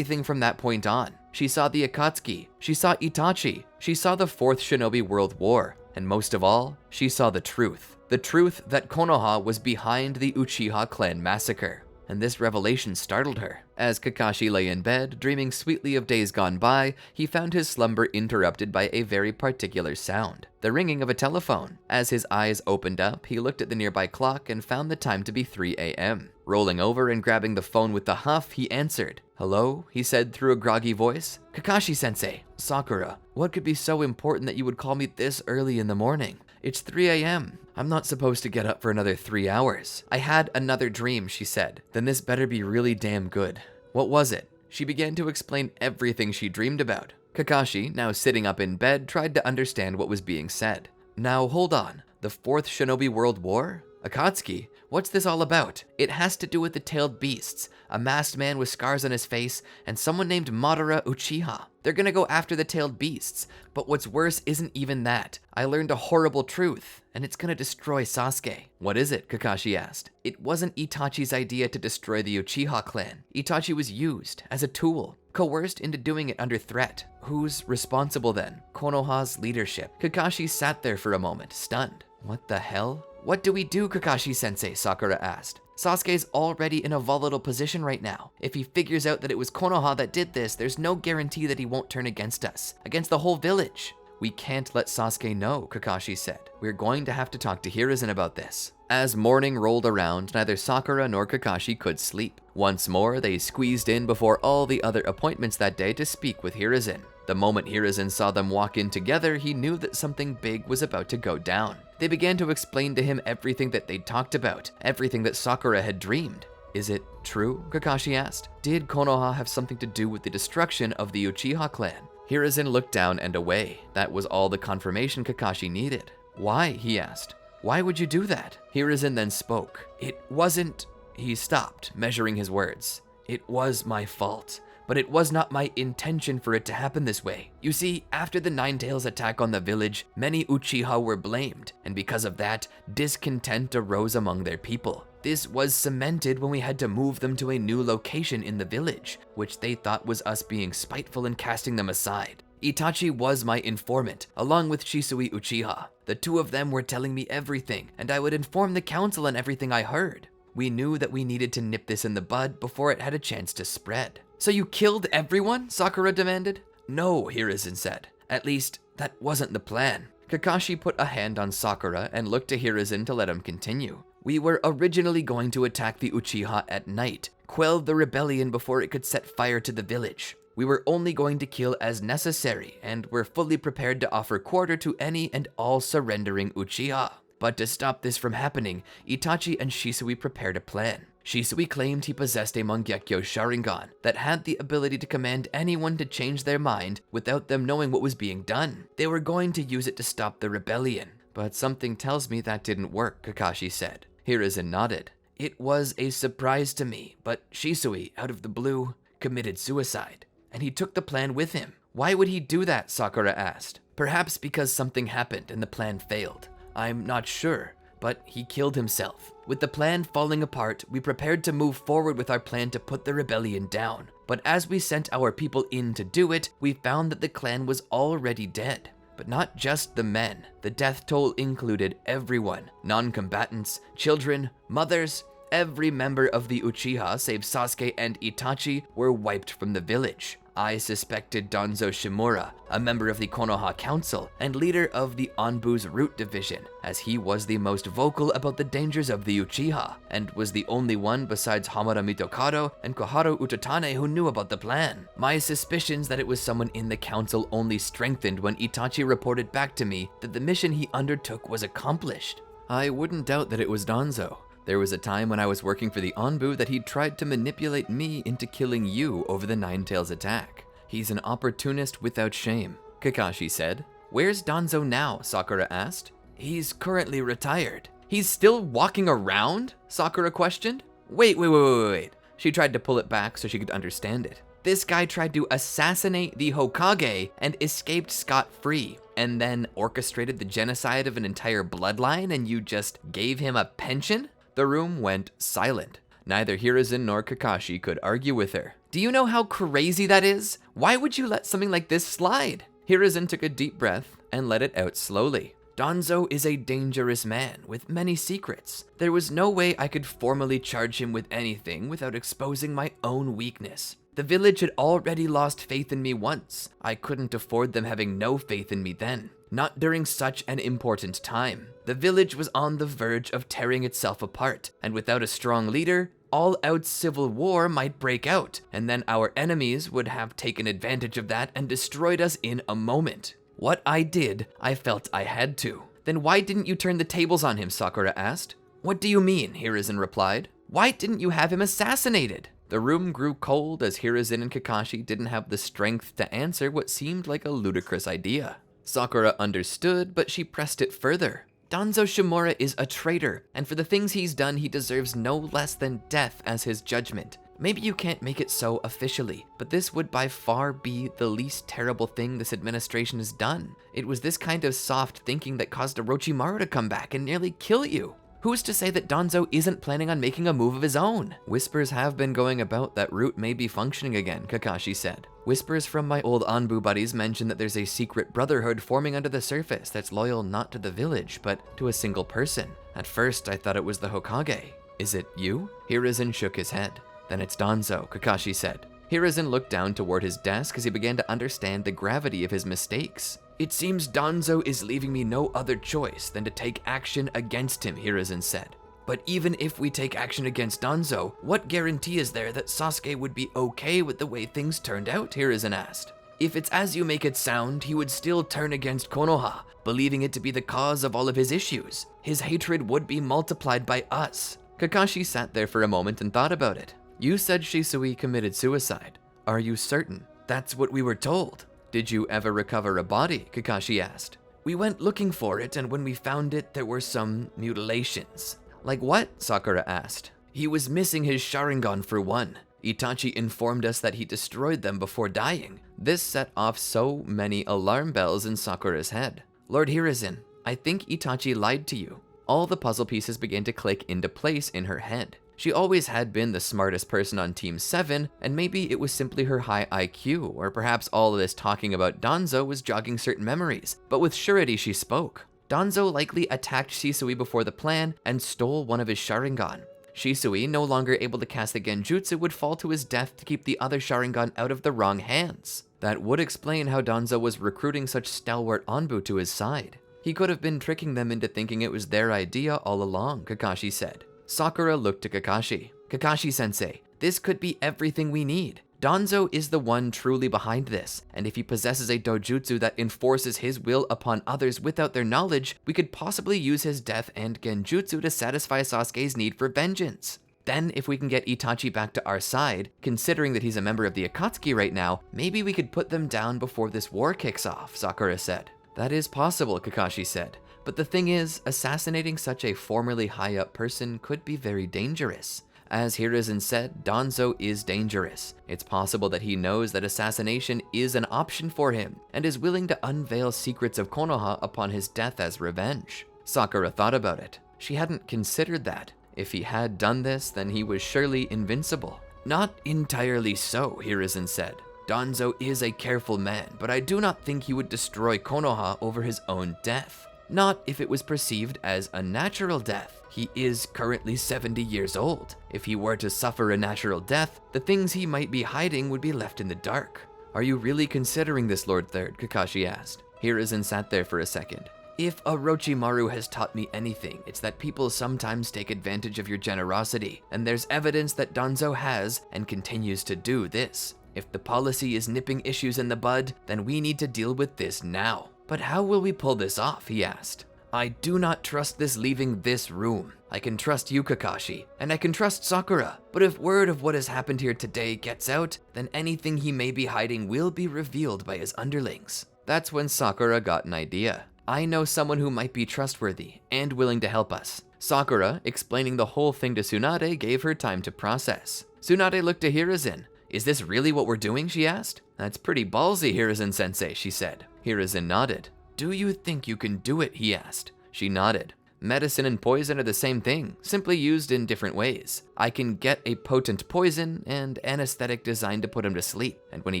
from that point on. She saw the Akatsuki, she saw Itachi, she saw the 4th Shinobi World War, and most of all, she saw the truth. The truth that Konoha was behind the Uchiha clan massacre. And this revelation startled her. As Kakashi lay in bed, dreaming sweetly of days gone by, he found his slumber interrupted by a very particular sound, the ringing of a telephone. As his eyes opened up, he looked at the nearby clock and found the time to be 3 a.m. Rolling over and grabbing the phone with a huff, he answered. "Hello?" he said through a groggy voice. "Kakashi-sensei." "Sakura, what could be so important that you would call me this early in the morning? It's 3 a.m. I'm not supposed to get up for another 3 hours. I had another dream," she said. "Then this better be really damn good." "What was it?" She began to explain everything she dreamed about. Kakashi, now sitting up in bed, tried to understand what was being said. "Now hold on. The 4th Shinobi World War? Akatsuki? What's this all about?" "It has to do with the tailed beasts, a masked man with scars on his face, and someone named Madara Uchiha. They're gonna go after the tailed beasts. But what's worse isn't even that. I learned a horrible truth, and it's gonna destroy Sasuke." "What is it?" Kakashi asked. "It wasn't Itachi's idea to destroy the Uchiha clan. Itachi was used as a tool, coerced into doing it under threat. Who's responsible then?" "Konoha's leadership." Kakashi sat there for a moment, stunned. "What the hell?" "What do we do, Kakashi-sensei?" Sakura asked. "Sasuke's already in a volatile position right now. If he figures out that it was Konoha that did this, there's no guarantee that he won't turn against us, against the whole village." "We can't let Sasuke know," Kakashi said. "We're going to have to talk to Hiruzen about this." As morning rolled around, neither Sakura nor Kakashi could sleep. Once more, they squeezed in before all the other appointments that day to speak with Hiruzen. The moment Hiruzen saw them walk in together, he knew that something big was about to go down. They began to explain to him everything that they'd talked about, everything that Sakura had dreamed. "Is it true?" Kakashi asked. "Did Konoha have something to do with the destruction of the Uchiha clan?" Hiruzen looked down and away. That was all the confirmation Kakashi needed. "Why?" he asked. "Why would you do that?" Hiruzen then spoke. "It wasn't..." He stopped, measuring his words. "It was my fault. But it was not my intention for it to happen this way. You see, after the Nine-Tails attack on the village, many Uchiha were blamed, and because of that, discontent arose among their people. This was cemented when we had to move them to a new location in the village, which they thought was us being spiteful and casting them aside. Itachi was my informant, along with Shisui Uchiha. The two of them were telling me everything, and I would inform the council on everything I heard. We knew that we needed to nip this in the bud before it had a chance to spread." "So you killed everyone?" Sakura demanded. No, Hiruzen said. At least, that wasn't the plan. Kakashi put a hand on Sakura and looked to Hiruzen to let him continue. We were originally going to attack the Uchiha at night, quell the rebellion before it could set fire to the village. We were only going to kill as necessary, and were fully prepared to offer quarter to any and all surrendering Uchiha. But to stop this from happening, Itachi and Shisui prepared a plan. Shisui claimed he possessed a Mangekyo Sharingan that had the ability to command anyone to change their mind without them knowing what was being done. They were going to use it to stop the rebellion. But something tells me that didn't work, Kakashi said. Hiruzen nodded. It was a surprise to me, but Shisui, out of the blue, committed suicide. And he took the plan with him. Why would he do that? Sakura asked. Perhaps because something happened and the plan failed. I'm not sure, but he killed himself. With the plan falling apart, we prepared to move forward with our plan to put the rebellion down. But as we sent our people in to do it, we found that the clan was already dead. But not just the men. The death toll included everyone. Non-combatants, children, mothers. Every member of the Uchiha, save Sasuke and Itachi, were wiped from the village. I suspected Danzo Shimura, a member of the Konoha Council and leader of the Anbu's Root Division, as he was the most vocal about the dangers of the Uchiha, and was the only one besides Hamada Mitokado and Koharu Utatane who knew about the plan. My suspicions that it was someone in the council only strengthened when Itachi reported back to me that the mission he undertook was accomplished. I wouldn't doubt that it was Danzo. There was a time when I was working for the Anbu that he tried to manipulate me into killing you over the Nine Tails attack. He's an opportunist without shame, Kakashi said. Where's Danzo now? Sakura asked. He's currently retired. He's still walking around? Sakura questioned. Wait. She tried to pull it back so she could understand it. This guy tried to assassinate the Hokage and escaped scot-free, and then orchestrated the genocide of an entire bloodline, and you just gave him a pension? The room went silent. Neither Hiruzen nor Kakashi could argue with her. Do you know how crazy that is? Why would you let something like this slide? Hiruzen took a deep breath and let it out slowly. Danzo is a dangerous man with many secrets. There was no way I could formally charge him with anything without exposing my own weakness. The village had already lost faith in me once. I couldn't afford them having no faith in me then. Not during such an important time. The village was on the verge of tearing itself apart, and without a strong leader, all-out civil war might break out, and then our enemies would have taken advantage of that and destroyed us in a moment. What I did, I felt I had to. Then why didn't you turn the tables on him? Sakura asked. What do you mean? Hiruzen replied. Why didn't you have him assassinated? The room grew cold as Hiruzen and Kakashi didn't have the strength to answer what seemed like a ludicrous idea. Sakura understood, but she pressed it further. Danzo Shimura is a traitor, and for the things he's done, he deserves no less than death as his judgment. Maybe you can't make it so officially, but this would by far be the least terrible thing this administration has done. It was this kind of soft thinking that caused Orochimaru to come back and nearly kill you. Who's to say that Danzo isn't planning on making a move of his own? Whispers have been going about that Root may be functioning again, Kakashi said. Whispers from my old Anbu buddies mention that there's a secret brotherhood forming under the surface that's loyal not to the village, but to a single person. At first, I thought it was the Hokage. Is it you? Hiruzen shook his head. Then it's Danzo, Kakashi said. Hiruzen looked down toward his desk as he began to understand the gravity of his mistakes. It seems Danzo is leaving me no other choice than to take action against him, Hiruzen said. But even if we take action against Danzo, what guarantee is there that Sasuke would be okay with the way things turned out? Hiruzen asked. If it's as you make it sound, he would still turn against Konoha, believing it to be the cause of all of his issues. His hatred would be multiplied by us. Kakashi sat there for a moment and thought about it. You said Shisui committed suicide. Are you certain? That's what we were told. Did you ever recover a body? Kakashi asked. We went looking for it, and when we found it, there were some mutilations. Like what? Sakura asked. He was missing his Sharingan for one. Itachi informed us that he destroyed them before dying. This set off so many alarm bells in Sakura's head. Lord Hiruzen, I think Itachi lied to you. All the puzzle pieces began to click into place in her head. She always had been the smartest person on Team 7, and maybe it was simply her high IQ, or perhaps all of this talking about Danzo was jogging certain memories, but with surety she spoke. Danzo likely attacked Shisui before the plan and stole one of his Sharingan. Shisui, no longer able to cast the Genjutsu, would fall to his death to keep the other Sharingan out of the wrong hands. That would explain how Danzo was recruiting such stalwart Anbu to his side. He could have been tricking them into thinking it was their idea all along, Kakashi said. Sakura looked to Kakashi. Kakashi-sensei, this could be everything we need. Danzo is the one truly behind this, and if he possesses a dojutsu that enforces his will upon others without their knowledge, we could possibly use his death and genjutsu to satisfy Sasuke's need for vengeance. Then, if we can get Itachi back to our side, considering that he's a member of the Akatsuki right now, maybe we could put them down before this war kicks off, Sakura said. That is possible, Kakashi said. But the thing is, assassinating such a formerly high-up person could be very dangerous. As Hiruzen said, Danzo is dangerous. It's possible that he knows that assassination is an option for him, and is willing to unveil secrets of Konoha upon his death as revenge. Sakura thought about it. She hadn't considered that. If he had done this, then he was surely invincible. Not entirely so, Hiruzen said. Danzo is a careful man, but I do not think he would destroy Konoha over his own death. Not if it was perceived as a natural death. He is currently 70 years old. If he were to suffer a natural death, the things he might be hiding would be left in the dark. Are you really considering this, Lord Third? Kakashi asked. Hiruzen sat there for a second. If Orochimaru has taught me anything, it's that people sometimes take advantage of your generosity, and there's evidence that Danzo has and continues to do this. If the policy is nipping issues in the bud, then we need to deal with this now. But how will we pull this off, he asked. I do not trust this leaving this room. I can trust you, Kakashi, and I can trust Sakura, but if word of what has happened here today gets out, then anything he may be hiding will be revealed by his underlings. That's when Sakura got an idea. I know someone who might be trustworthy and willing to help us. Sakura, explaining the whole thing to Tsunade, gave her time to process. Tsunade looked to Hiruzen. Is this really what we're doing, she asked. That's pretty ballsy, Hiruzen-sensei, she said. Hiruzen nodded. Do you think you can do it, he asked. She nodded. Medicine and poison are the same thing, simply used in different ways. I can get a potent poison and anesthetic designed to put him to sleep, and when he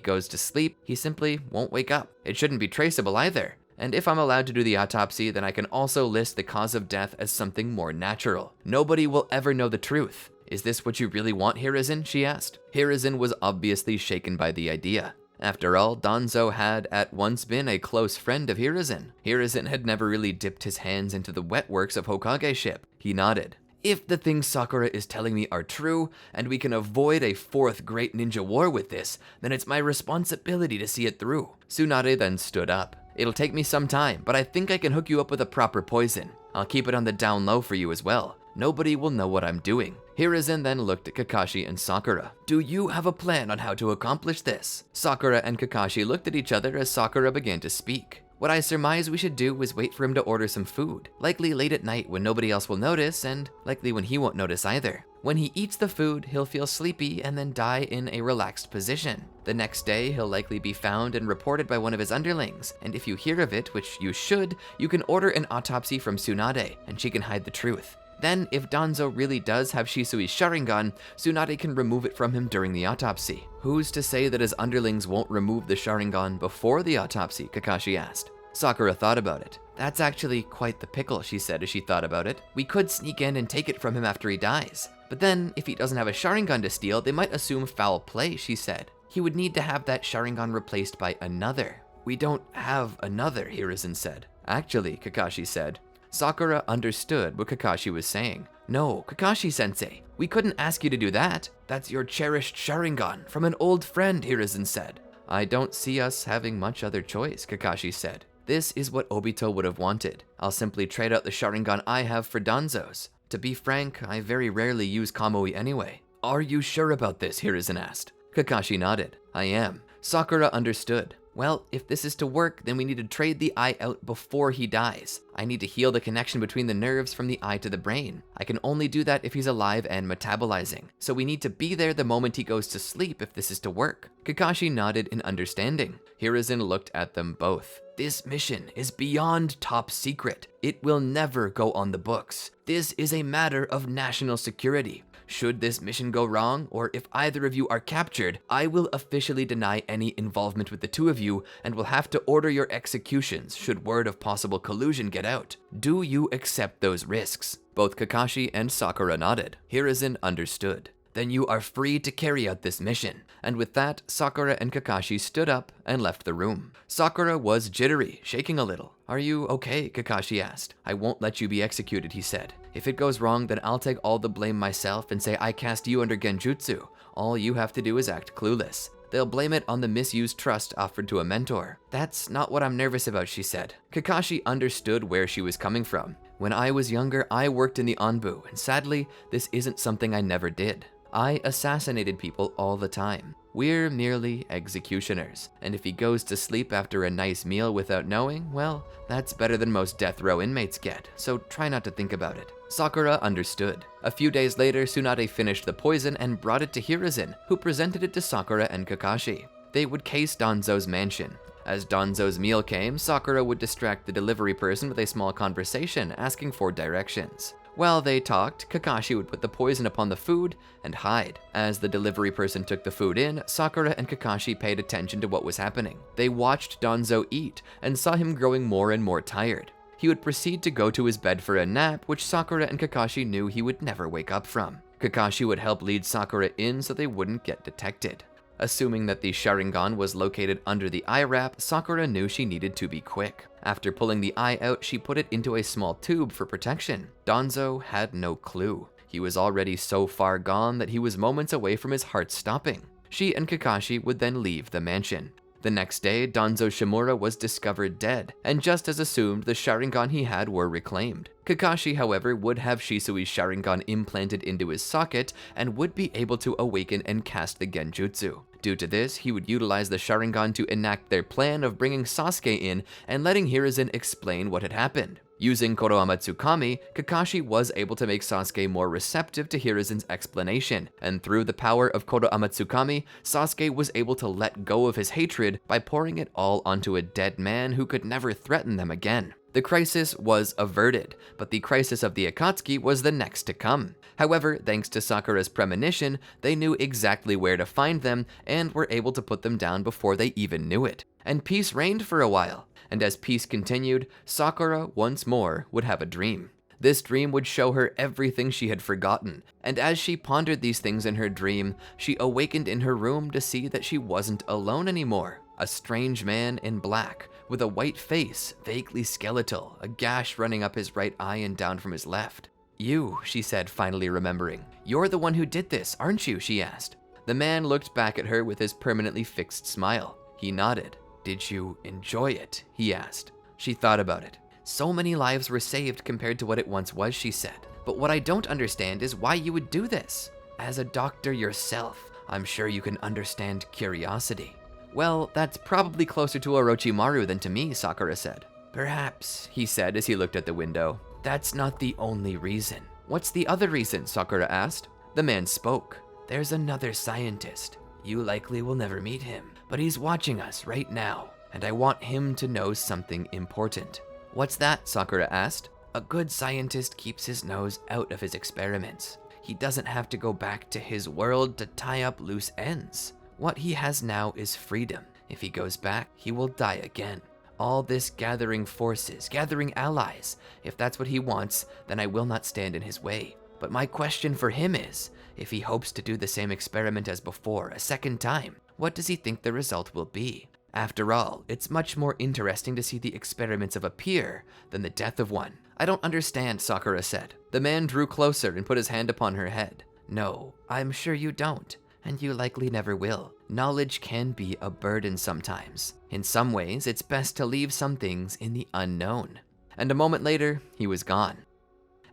goes to sleep, he simply won't wake up. It shouldn't be traceable either. And if I'm allowed to do the autopsy, then I can also list the cause of death as something more natural. Nobody will ever know the truth. Is this what you really want, Hiruzen? She asked. Hiruzen was obviously shaken by the idea. After all, Danzo had at once been a close friend of Hiruzen. Hiruzen had never really dipped his hands into the wet works of Hokage-ship. He nodded. If the things Sakura is telling me are true, and we can avoid a fourth great ninja war with this, then it's my responsibility to see it through. Tsunade then stood up. It'll take me some time, but I think I can hook you up with a proper poison. I'll keep it on the down low for you as well. Nobody will know what I'm doing. Hiruzen then looked at Kakashi and Sakura. Do you have a plan on how to accomplish this? Sakura and Kakashi looked at each other as Sakura began to speak. What I surmise we should do is wait for him to order some food, likely late at night when nobody else will notice, and likely when he won't notice either. When he eats the food, he'll feel sleepy and then die in a relaxed position. The next day, he'll likely be found and reported by one of his underlings, and if you hear of it, which you should, you can order an autopsy from Tsunade, and she can hide the truth. Then, if Danzo really does have Shisui's Sharingan, Tsunade can remove it from him during the autopsy. Who's to say that his underlings won't remove the Sharingan before the autopsy? Kakashi asked. Sakura thought about it. That's actually quite the pickle, she said as she thought about it. We could sneak in and take it from him after he dies. But then, if he doesn't have a Sharingan to steal, they might assume foul play, she said. He would need to have that Sharingan replaced by another. We don't have another, Hiruzen said. Actually, Kakashi said. Sakura understood what Kakashi was saying. No, Kakashi-sensei, we couldn't ask you to do that. That's your cherished Sharingan from an old friend, Hiruzen said. I don't see us having much other choice, Kakashi said. This is what Obito would have wanted. I'll simply trade out the Sharingan I have for Danzo's. To be frank, I very rarely use Kamui anyway. Are you sure about this? Hiruzen asked. Kakashi nodded. I am. Sakura understood. Well, if this is to work, then we need to trade the eye out before he dies. I need to heal the connection between the nerves from the eye to the brain. I can only do that if he's alive and metabolizing. So we need to be there the moment he goes to sleep if this is to work. Kakashi nodded in understanding. Hiruzen looked at them both. This mission is beyond top secret. It will never go on the books. This is a matter of national security. Should this mission go wrong, or if either of you are captured, I will officially deny any involvement with the two of you and will have to order your executions should word of possible collusion get out. Do you accept those risks? Both Kakashi and Sakura nodded. Hiruzen understood. Then you are free to carry out this mission. And with that, Sakura and Kakashi stood up and left the room. Sakura was jittery, shaking a little. Are you okay? Kakashi asked. I won't let you be executed, he said. If it goes wrong, then I'll take all the blame myself and say I cast you under genjutsu. All you have to do is act clueless. They'll blame it on the misused trust offered to a mentor. That's not what I'm nervous about, she said. Kakashi understood where she was coming from. When I was younger, I worked in the Anbu, and sadly, this isn't something I never did. I assassinated people all the time. We're merely executioners, and if he goes to sleep after a nice meal without knowing, well, that's better than most death row inmates get, so try not to think about it. Sakura understood. A few days later, Tsunade finished the poison and brought it to Hiruzen, who presented it to Sakura and Kakashi. They would case Danzo's mansion. As Danzo's meal came, Sakura would distract the delivery person with a small conversation, asking for directions. While they talked, Kakashi would put the poison upon the food and hide. As the delivery person took the food in, Sakura and Kakashi paid attention to what was happening. They watched Danzo eat and saw him growing more and more tired. He would proceed to go to his bed for a nap, which Sakura and Kakashi knew he would never wake up from. Kakashi would help lead Sakura in so they wouldn't get detected. Assuming that the Sharingan was located under the eye wrap, Sakura knew she needed to be quick. After pulling the eye out, she put it into a small tube for protection. Danzo had no clue. He was already so far gone that he was moments away from his heart stopping. She and Kakashi would then leave the mansion. The next day, Danzo Shimura was discovered dead, and just as assumed, the Sharingan he had were reclaimed. Kakashi, however, would have Shisui's Sharingan implanted into his socket and would be able to awaken and cast the genjutsu. Due to this, he would utilize the Sharingan to enact their plan of bringing Sasuke in and letting Hiruzen explain what had happened. Using Kodoama Tsukami, Kakashi was able to make Sasuke more receptive to Hiruzen's explanation, and through the power of Kodoama Tsukami, Sasuke was able to let go of his hatred by pouring it all onto a dead man who could never threaten them again. The crisis was averted, but the crisis of the Akatsuki was the next to come. However, thanks to Sakura's premonition, they knew exactly where to find them and were able to put them down before they even knew it. And peace reigned for a while. And as peace continued, Sakura once more would have a dream. This dream would show her everything she had forgotten, and as she pondered these things in her dream, she awakened in her room to see that she wasn't alone anymore. A strange man in black, with a white face, vaguely skeletal, a gash running up his right eye and down from his left. You, she said, finally remembering. You're the one who did this, aren't you? She asked. The man looked back at her with his permanently fixed smile. He nodded. Did you enjoy it? He asked. She thought about it. So many lives were saved compared to what it once was, she said. But what I don't understand is why you would do this. As a doctor yourself, I'm sure you can understand curiosity. Well, that's probably closer to Orochimaru than to me, Sakura said. Perhaps, he said as he looked at the window. That's not the only reason. What's the other reason? Sakura asked. The man spoke. There's another scientist. You likely will never meet him, but he's watching us right now, and I want him to know something important. What's that? Sakura asked. A good scientist keeps his nose out of his experiments. He doesn't have to go back to his world to tie up loose ends. What he has now is freedom. If he goes back, he will die again. All this gathering forces, gathering allies. If that's what he wants, then I will not stand in his way. But my question for him is, if he hopes to do the same experiment as before, a second time, what does he think the result will be? After all, it's much more interesting to see the experiments of a peer than the death of one. I don't understand, Sakura said. The man drew closer and put his hand upon her head. No, I'm sure you don't, and you likely never will. Knowledge can be a burden sometimes. In some ways, it's best to leave some things in the unknown. And a moment later, he was gone.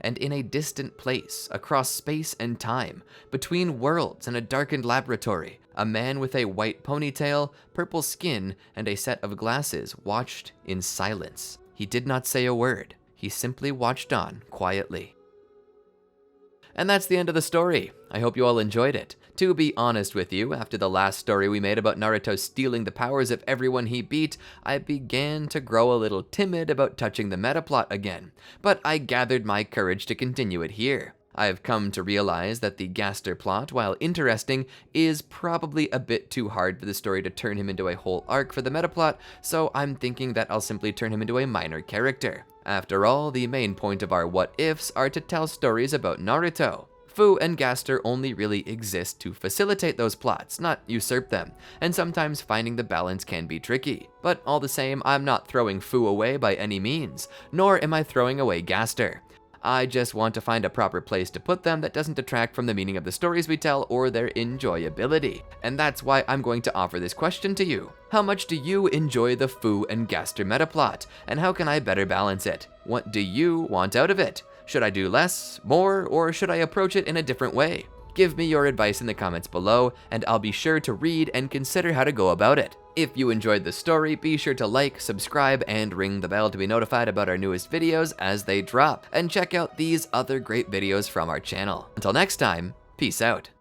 And in a distant place, across space and time, between worlds and a darkened laboratory, a man with a white ponytail, purple skin, and a set of glasses watched in silence. He did not say a word. He simply watched on quietly. And that's the end of the story. I hope you all enjoyed it. To be honest with you, after the last story we made about Naruto stealing the powers of everyone he beat, I began to grow a little timid about touching the meta plot again, but I gathered my courage to continue it here. I've come to realize that the Gaster plot, while interesting, is probably a bit too hard for the story to turn him into a whole arc for the meta plot, so I'm thinking that I'll simply turn him into a minor character. After all, the main point of our what-ifs are to tell stories about Naruto. Fu and Gaster only really exist to facilitate those plots, not usurp them, and sometimes finding the balance can be tricky. But all the same, I'm not throwing Fu away by any means, nor am I throwing away Gaster. I just want to find a proper place to put them that doesn't detract from the meaning of the stories we tell or their enjoyability. And that's why I'm going to offer this question to you. How much do you enjoy the Fu and Gaster metaplot, and how can I better balance it? What do you want out of it? Should I do less, more, or should I approach it in a different way? Give me your advice in the comments below, and I'll be sure to read and consider how to go about it. If you enjoyed the story, be sure to like, subscribe, and ring the bell to be notified about our newest videos as they drop, and check out these other great videos from our channel. Until next time, peace out.